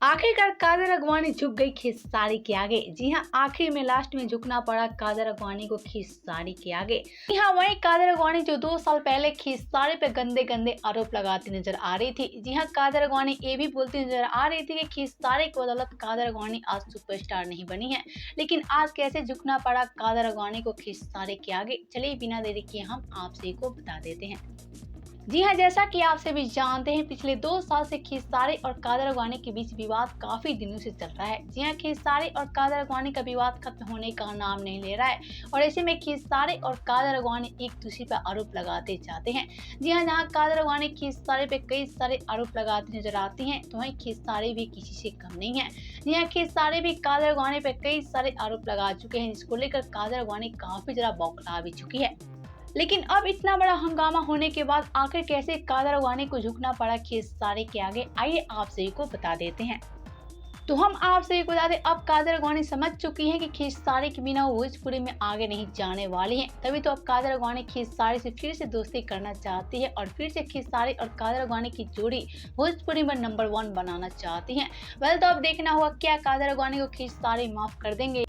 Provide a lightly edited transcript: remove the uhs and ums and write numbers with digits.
आखिरकार कादर अगवानी झुक गई खेसारी के आगे। जी हाँ, आखिर में लास्ट में झुकना पड़ा कादर अगवानी को खेसारी के आगे। जी हाँ, वहीं कादर अगवानी जो 2 साल पहले खेसारी पे गंदे गंदे आरोप लगाती नजर आ रही थी। जी हाँ, कादर अगवानी ये भी बोलती नजर आ रही थी कि खेसारी की बदौलत कादर अगवानी आज सुपरस्टार नहीं बनी है। लेकिन आज कैसे झुकना पड़ा कादर अगवानी को खेसारी के आगे, चलिए बिना देरी किए हम आपसे को बता देते हैं। जी हाँ, जैसा कि आप सभी जानते हैं, पिछले 2 साल से खेसारी और कादर अगवानी के बीच विवाद काफी दिनों से चल रहा है। जी हाँ, खेसारी और कादर अगवानी का विवाद खत्म होने का नाम नहीं ले रहा है और ऐसे में खेसारी और कादर अगवानी एक दूसरे पर आरोप लगाते जाते हैं। जी हाँ, जहाँ कादर अगवानी खेसारी पे कई सारे आरोप लगाती नजर आती हैं, तो वहीं खेसारी भी किसी से कम नहीं है। जी हाँ, खेसारी भी कादर अगवानी पे कई सारे आरोप लगा चुके हैं, जिसको लेकर कादर अगवानी काफी ज्यादा बौखला भी चुकी है। लेकिन अब इतना बड़ा हंगामा होने के बाद आखिर कैसे कादर अगवानी को झुकना पड़ा खेसारी के आगे, आइए आप सभी को बता देते हैं। तो हम आप सभी को बता दें, अब कादर अगवानी समझ चुकी है कि खेसारी के बिना वो भोजपुरी में आगे नहीं जाने वाली हैं। तभी तो अब कादर अगवानी खेसारी से फिर से दोस्ती करना चाहती है और फिर से खेसारी और कादर अगवानी की जोड़ी भोजपुरी में नंबर 1 बनाना चाहती है। वेल, तो अब देखना होगा क्या कादर अगवानी को खेसारी माफ कर देंगे।